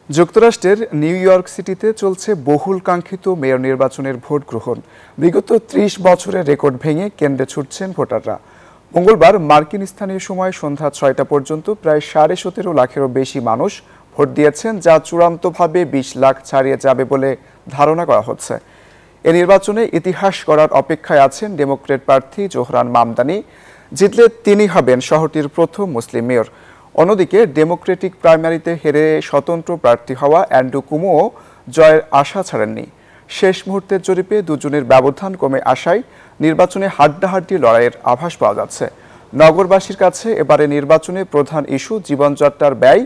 যুক্তরাষ্ট্রের new York সিটিতে চলছে বহুল কাঙ্ক্ষিত মেয়র নির্বাচনের ভোট গ্রহণ। বিগত ৩০ বছরের রেকর্ড ভেঙে কেন্দ্রে ছুটছেন ভোটাররা। মঙ্গলবার মার্কিন স্থানীয় সময় সন্ধ্যা ৬টা পর্যন্ত প্রায় ১৭.৫ লাখেরও বেশি মানুষ ভোট দিয়েছেন, যা চূড়ান্তভাবে ২০ লাখ ছাড়িয়ে যাবে বলে ধারণা করা হচ্ছে। এ নির্বাচনে ইতিহাস গড়ার অপেক্ষায় আছেন ডেমোক্র্যাট প্রার্থী জোহরান মামদানি। জিতলে তিনি হবেন শহরটির প্রথম মুসলিম মেয়র। অন্যদিকে ডেমোক্রেটিক প্রাইমারিতে হেরে স্বতন্ত্র প্রার্থী হওয়া অ্যান্ড্রু কুমোও জয়ের আশা ছাড়েননি। শেষ মুহূর্তের জরিপে দুজনের ব্যবধান কমে আসায় নির্বাচনে হাড্ডাহাড্ডি লড়াইয়ের আভাস পাওয়া যাচ্ছে। নগরবাসীর কাছে এবারে নির্বাচনে প্রধান ইস্যু জীবনযাত্রার ব্যয়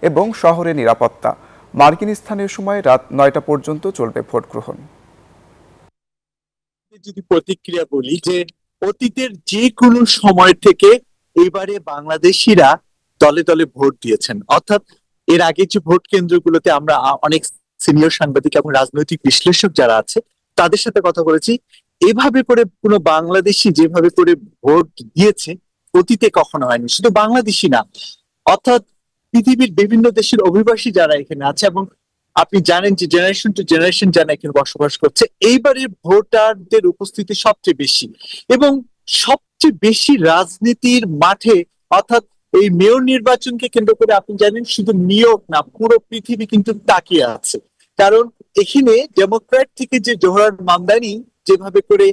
এবং শহরের নিরাপত্তা। মার্কিন স্থানীয় সময় রাত ৯টা পর্যন্ত চলবে ভোট গ্রহণ। যদি প্রতিক্রিয়া বলি যে অতীতের যে কোনো সময় থেকে এবারে বাংলাদেশিরা দলে দলে ভোট দিয়েছেন, অর্থাৎ এর আগে যে ভোট কেন্দ্রগুলোতে আমরা অনেক সিনিয়র সাংবাদিক এবং রাজনৈতিক বিশ্লেষক যারা আছে তাদের সাথে কথা বলেছি, এভাবে করে কোনো বাংলাদেশি যেভাবে করে ভোট দিয়েছে অতীতে কখনো হয়নি। শুধু বাংলাদেশি না, অর্থাৎ পৃথিবীর বিভিন্ন দেশের অভিবাসী যারা এখানে আছে এবং আপনি জানেন যে জেনারেশন টু জেনারেশন যারা এখানে বসবাস করছে, এইবারের ভোটারদের উপস্থিতি সবচেয়ে বেশি এবং সবচেয়ে বেশি রাজনীতির মাঠে, অর্থাৎ এই মেয়র নির্বাচনকে কেন্দ্র করে আপনি জানেন শুধু নিউ ইয়র্ক না, পুরো পৃথিবী কিন্তু তাকিয়ে আছে। কারণ এখানে ডেমোক্র্যাট থেকে যে জোহরান মামদানি যেভাবে করে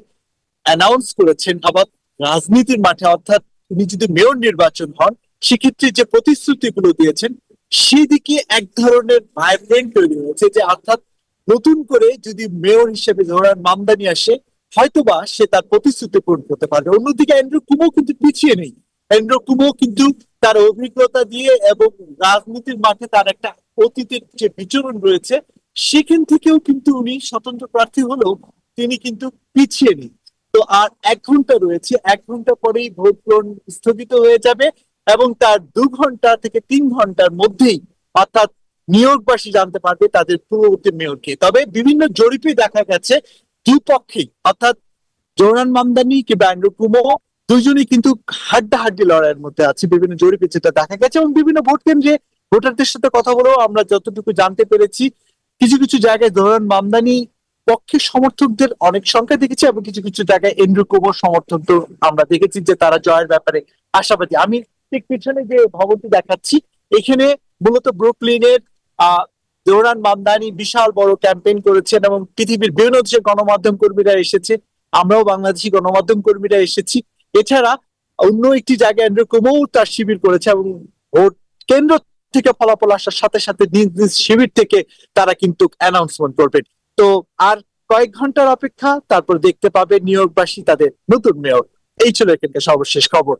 অ্যানাউন্স করেছেন, আবার রাজনীতির মাঠে অর্থাৎ তিনি যদি মেয়র নির্বাচন হন সেক্ষেত্রে যে প্রতিশ্রুতিগুলো দিয়েছেন সেদিকে এক ধরনের ভাইব্রেন্ট তৈরি হয়েছে, যে অর্থাৎ নতুন করে যদি মেয়র হিসেবে জোহরান মামদানি আসে হয়তোবা সে তার প্রতিশ্রুতি পূরণ করতে পারবে। অন্যদিকে অ্যান্ড্রু কুমো কিন্তু পিছিয়ে নেই। অ্যান্ড্রু কুমো কিন্তু তার অভিজ্ঞতা দিয়ে এবং রাজনীতির মাঠে তার একটা অতীতের যে বিচরণ রয়েছে সেখান থেকেও কিন্তু উনি স্বতন্ত্র প্রার্থী হলেও তিনি কিন্তু পিছিয়ে নেই। তো আর 1 ঘন্টা রয়েছে, 1 ঘন্টা পরেই ভোট গ্রহণ স্থগিত হয়ে যাবে এবং তার 2 ঘন্টা থেকে 3 ঘন্টার মধ্যেই অর্থাৎ নিউ ইয়র্কবাসী জানতে পারবে তাদের পূর্ববর্তী মেয়রকে। তবে বিভিন্ন জরিপে দেখা গেছে দুপক্ষেই, অর্থাৎ জোহরান মামদানি কিংবা অ্যান্ড্রু কুমো দুইজনই কিন্তু হাড্ডাহাড্ডি লড়াইয়ের মধ্যে আছে বিভিন্ন জরিপে যেটা দেখা গেছে। এবং বিভিন্ন ভোট কেন্দ্রে ভোটারদের সাথে কথা বলেও আমরা যতটুকু জানতে পেরেছি কিছু কিছু জায়গায় জোহরান মামদানি পক্ষের সমর্থকদের অনেক সংখ্যা দেখেছি এবং কিছু কিছু জায়গায় অ্যান্ড্রু কুমোর সমর্থক আমরা দেখেছি যে তারা জয়ের ব্যাপারে আশাবাদী। আমি ঠিক পিছনে যে ভবনটি দেখাচ্ছি এখানে মূলত ব্রুকলিনের জোহরান মামদানি বিশাল বড় ক্যাম্পেইন করেছেন এবং পৃথিবীর বিভিন্ন দেশের গণমাধ্যম কর্মীরা এসেছে, আমরাও বাংলাদেশি গণমাধ্যম কর্মীরা এসেছি। এছাড়া অন্য একটি জায়গায় অ্যান্ড্রু কুমো তার শিবির করেছে এবং ভোট কেন্দ্র থেকে ফলাফল আসার সাথে সাথে নিজ নিজ শিবির থেকে তারা কিন্তু অ্যানাউন্সমেন্ট করবেন। তো আর কয়েক ঘন্টার অপেক্ষা, তারপর দেখতে পাবে নিউ ইয়র্কবাসী তাদের নতুন মেয়র। এই ছিল এখানকার সর্বশেষ খবর।